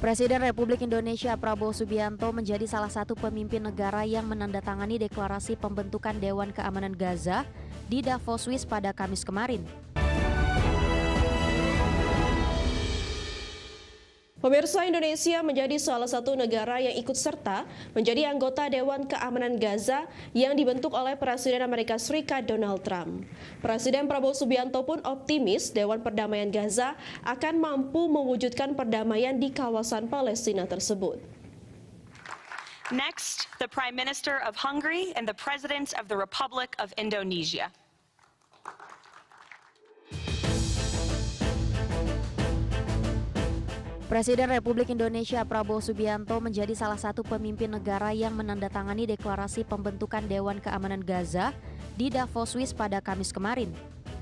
Presiden Republik Indonesia Prabowo Subianto menjadi salah satu pemimpin negara yang menandatangani deklarasi pembentukan Dewan Keamanan Gaza di Davos, Swiss pada Kamis kemarin. Pemirsa, Indonesia menjadi salah satu negara yang ikut serta menjadi anggota Dewan Keamanan Gaza yang dibentuk oleh Presiden Amerika Serikat Donald Trump. Presiden Prabowo Subianto pun optimis Dewan Perdamaian Gaza akan mampu mewujudkan perdamaian di kawasan Palestina tersebut. Next, the Prime Minister of Hungary and the President of the Republic of Indonesia. Presiden Republik Indonesia Prabowo Subianto menjadi salah satu pemimpin negara yang menandatangani deklarasi pembentukan Dewan Keamanan Gaza di Davos, Swiss pada Kamis kemarin.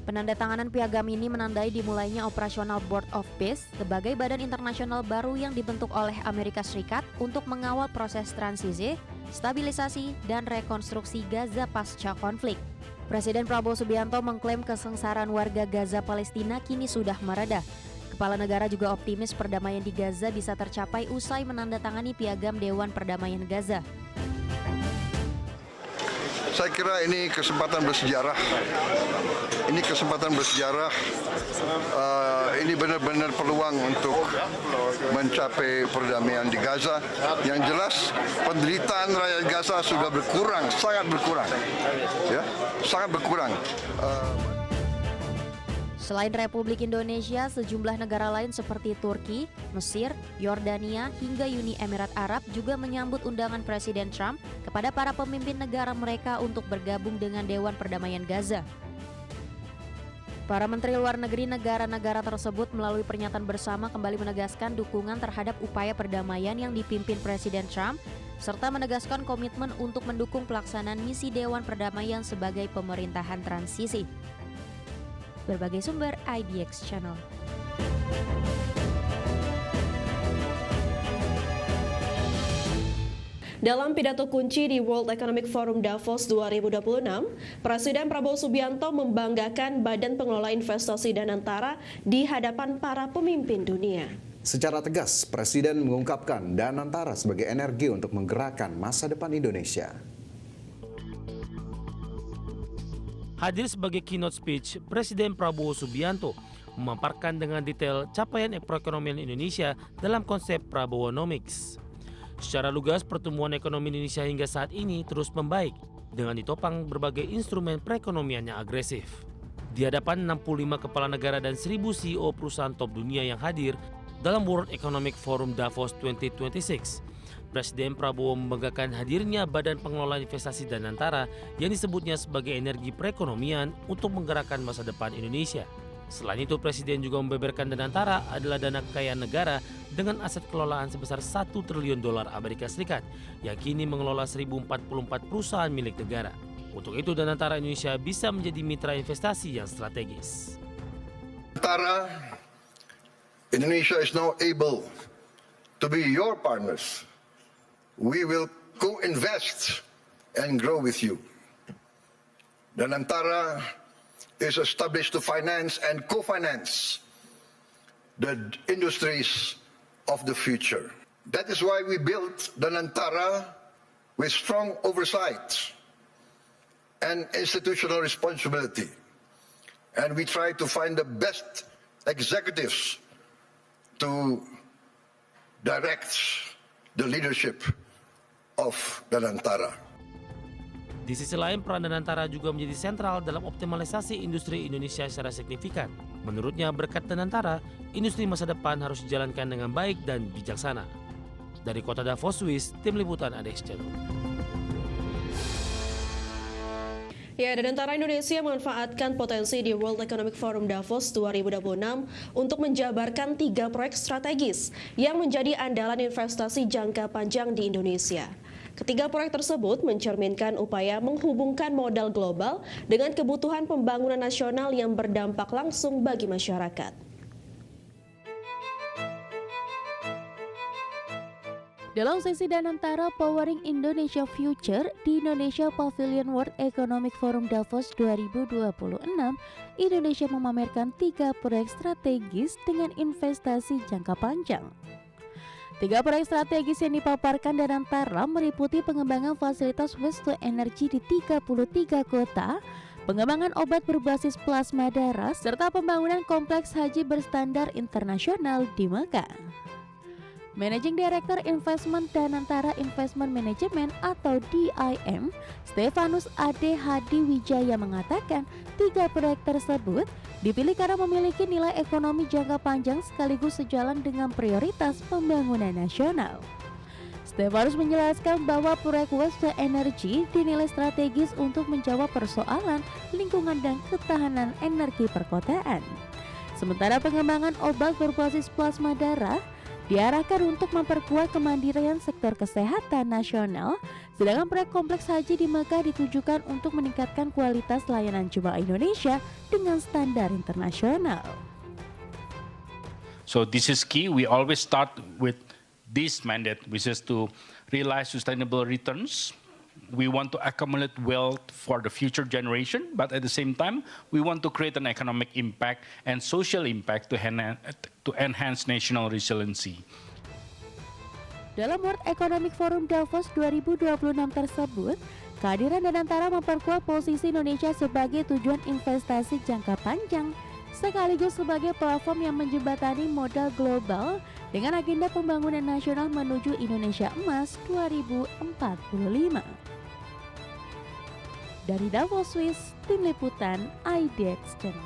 Penandatanganan piagam ini menandai dimulainya operasional Board of Peace sebagai badan internasional baru yang dibentuk oleh Amerika Serikat untuk mengawal proses transisi, stabilisasi, dan rekonstruksi Gaza pasca konflik. Presiden Prabowo Subianto mengklaim kesengsaraan warga Gaza Palestina kini sudah mereda. Kepala negara juga optimis perdamaian di Gaza bisa tercapai usai menandatangani piagam Dewan Perdamaian Gaza. Saya kira ini kesempatan bersejarah. Ini kesempatan bersejarah. Ini benar-benar peluang untuk mencapai perdamaian di Gaza. Yang jelas penderitaan rakyat Gaza sudah berkurang, sangat berkurang, ya, sangat berkurang. Selain Republik Indonesia, sejumlah negara lain seperti Turki, Mesir, Yordania, hingga Uni Emirat Arab juga menyambut undangan Presiden Trump kepada para pemimpin negara mereka untuk bergabung dengan Dewan Perdamaian Gaza. Para menteri luar negeri negara-negara tersebut melalui pernyataan bersama kembali menegaskan dukungan terhadap upaya perdamaian yang dipimpin Presiden Trump, serta menegaskan komitmen untuk mendukung pelaksanaan misi Dewan Perdamaian sebagai pemerintahan transisi. Berbagai sumber IDX Channel. Dalam pidato kunci di World Economic Forum Davos 2026, Presiden Prabowo Subianto membanggakan Badan Pengelola Investasi Danantara di hadapan para pemimpin dunia. Secara tegas, Presiden mengungkapkan Danantara sebagai energi untuk menggerakkan masa depan Indonesia. Hadir sebagai keynote speech, Presiden Prabowo Subianto memaparkan dengan detail capaian perekonomian Indonesia dalam konsep Prabowonomics. Secara lugas, pertumbuhan ekonomi Indonesia hingga saat ini terus membaik dengan ditopang berbagai instrumen perekonomian yang agresif. Di hadapan 65 kepala negara dan 1.000 CEO perusahaan top dunia yang hadir dalam World Economic Forum Davos 2026, Presiden Prabowo membanggakan hadirnya Badan Pengelola Investasi Danantara yang disebutnya sebagai energi perekonomian untuk menggerakkan masa depan Indonesia. Selain itu, Presiden juga membeberkan Danantara adalah dana kekayaan negara dengan aset kelolaan sebesar $1 triliun Amerika Serikat yang kini mengelola 1.044 perusahaan milik negara. Untuk itu, Danantara Indonesia bisa menjadi mitra investasi yang strategis. Danantara Indonesia is now able to be your partners. We will co-invest and grow with you. Danantara is established to finance and co-finance the industries of the future. That is why we built Danantara with strong oversight and institutional responsibility. And we try to find the best executives to direct the leadership of Danantara. Di sisi lain, peran Danantara juga menjadi sentral dalam optimalisasi industri Indonesia secara signifikan. Menurutnya, berkat Danantara, industri masa depan harus dijalankan dengan baik dan bijaksana. Dari kota Davos, Swiss, tim liputan IDX Channel. Ya, Danantara Indonesia memanfaatkan potensi di World Economic Forum Davos 2026 untuk menjabarkan 3 proyek strategis yang menjadi andalan investasi jangka panjang di Indonesia. Ketiga proyek tersebut mencerminkan upaya menghubungkan modal global dengan kebutuhan pembangunan nasional yang berdampak langsung bagi masyarakat. Dalam sesi Danantara Powering Indonesia Future di Indonesia Pavilion World Economic Forum Davos 2026, Indonesia memamerkan 3 proyek strategis dengan investasi jangka panjang. 3 proyek strategis yang dipaparkan Danantara meliputi pengembangan fasilitas waste to energy di 33 kota, pengembangan obat berbasis plasma darah, serta pembangunan kompleks haji berstandar internasional di Mekah. Managing Director Investment Danantara Investment Management atau DIM, Stefanus Ade Hadi Wijaya mengatakan 3 proyek tersebut dipilih karena memiliki nilai ekonomi jangka panjang sekaligus sejalan dengan prioritas pembangunan nasional. Stefanus menjelaskan bahwa proyek waste energy dinilai strategis untuk menjawab persoalan lingkungan dan ketahanan energi perkotaan. Sementara pengembangan obat berbasis plasma darah diarahkan untuk memperkuat kemandirian sektor kesehatan nasional, sedangkan proyek kompleks haji di Mekah ditujukan untuk meningkatkan kualitas layanan jemaah Indonesia dengan standar internasional. So this is key. We always start with this mandate, which is to realize sustainable returns. We want to accumulate wealth for the future generation, but at the same time, we want to create an economic impact and social impact to enhance national resiliency. Dalam World Economic Forum Davos 2026 tersebut, kehadiran Danantara memperkuat posisi Indonesia sebagai tujuan investasi jangka panjang, sekaligus sebagai platform yang menjembatani modal global dengan agenda pembangunan nasional menuju Indonesia Emas 2045. Dari Davos, Swiss, Tim Liputan IDX Channel.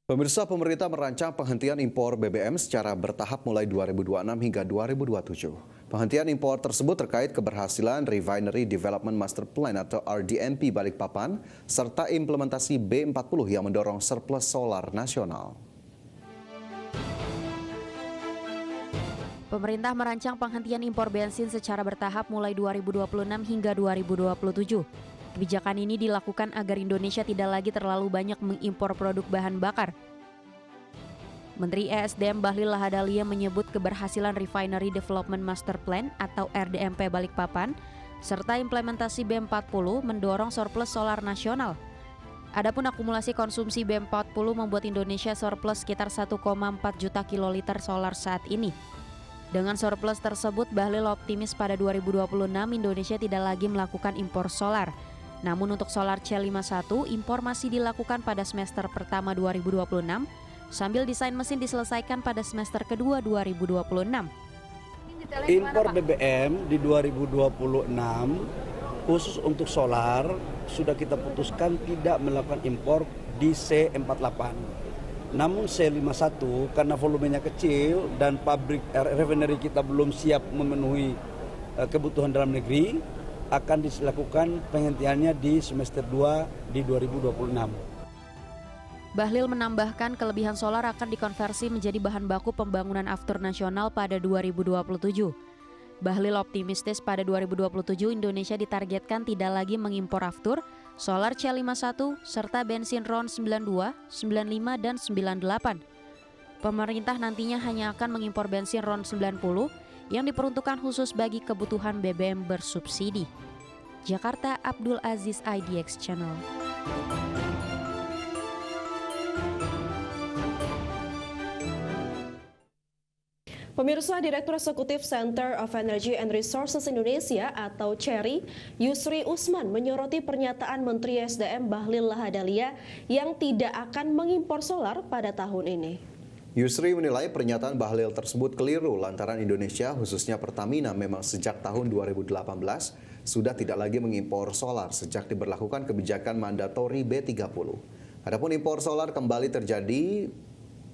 Pemirsa, pemerintah merancang penghentian impor BBM secara bertahap mulai 2026 hingga 2027. Penghentian impor tersebut terkait keberhasilan Refinery Development Master Plan atau RDMP Balikpapan, serta implementasi B40 yang mendorong surplus solar nasional. Pemerintah merancang penghentian impor bensin secara bertahap mulai 2026 hingga 2027. Kebijakan ini dilakukan agar Indonesia tidak lagi terlalu banyak mengimpor produk bahan bakar. Menteri ESDM Bahlil Lahadalia menyebut keberhasilan Refinery Development Master Plan atau RDMP Balikpapan serta implementasi B40 mendorong surplus solar nasional. Adapun akumulasi konsumsi B40 membuat Indonesia surplus sekitar 1,4 juta kiloliter solar saat ini. Dengan surplus tersebut, Bahlil optimis pada 2026 Indonesia tidak lagi melakukan impor solar. Namun untuk solar C51, impor masih dilakukan pada semester pertama 2026, sambil desain mesin diselesaikan pada semester kedua 2026. Impor BBM di 2026 khusus untuk solar sudah kita putuskan tidak melakukan impor di C48. Namun C51 karena volumenya kecil dan pabrik refinery kita belum siap memenuhi kebutuhan dalam negeri, akan dilakukan penghentiannya di semester 2 di 2026. Bahlil menambahkan kelebihan solar akan dikonversi menjadi bahan baku pembangunan aftur nasional pada 2027. Bahlil optimistis pada 2027 Indonesia ditargetkan tidak lagi mengimpor aftur, solar C51, serta bensin RON 92, 95, dan 98. Pemerintah nantinya hanya akan mengimpor bensin RON 90 yang diperuntukkan khusus bagi kebutuhan BBM bersubsidi. Jakarta, Abdul Aziz IDX Channel. Pemirsa, Direktur Eksekutif Center of Energy and Resources Indonesia atau CERI, Yusri Usman menyoroti pernyataan Menteri SDM Bahlil Lahadalia yang tidak akan mengimpor solar pada tahun ini. Yusri menilai pernyataan Bahlil tersebut keliru lantaran Indonesia, khususnya Pertamina, memang sejak tahun 2018 sudah tidak lagi mengimpor solar sejak diberlakukan kebijakan mandatori B30. Adapun impor solar kembali terjadi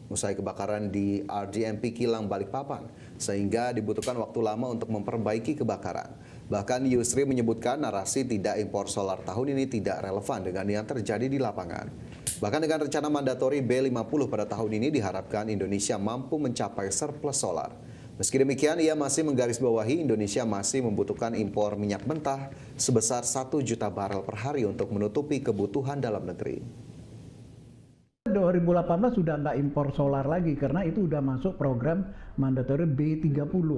usai kebakaran di RDMP Kilang Balikpapan, sehingga dibutuhkan waktu lama untuk memperbaiki kebakaran. Bahkan Yusri menyebutkan narasi tidak impor solar tahun ini tidak relevan dengan yang terjadi di lapangan. Bahkan dengan rencana mandatori B50 pada tahun ini diharapkan Indonesia mampu mencapai surplus solar. Meski demikian, ia masih menggarisbawahi Indonesia masih membutuhkan impor minyak mentah sebesar 1 juta barel per hari untuk menutupi kebutuhan dalam negeri. 2018 sudah nggak impor solar lagi karena itu udah masuk program mandatori B30.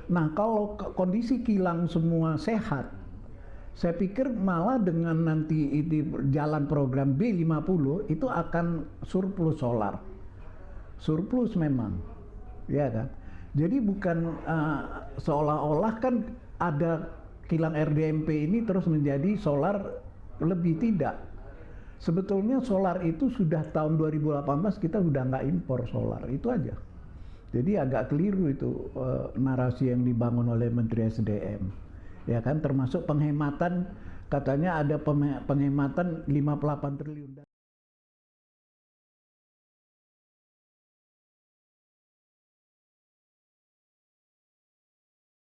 Nah, kalau kondisi kilang semua sehat, saya pikir malah dengan nanti ini jalan program B50 itu akan surplus solar. Surplus memang, ya kan? Jadi bukan seolah-olah kan ada kilang RDMP ini terus menjadi solar, lebih tidak. Sebetulnya solar itu sudah tahun 2018 kita sudah nggak impor solar, itu aja. Jadi agak keliru itu narasi yang dibangun oleh Menteri SDM. Ya kan, termasuk penghematan, katanya ada penghematan 58 triliun.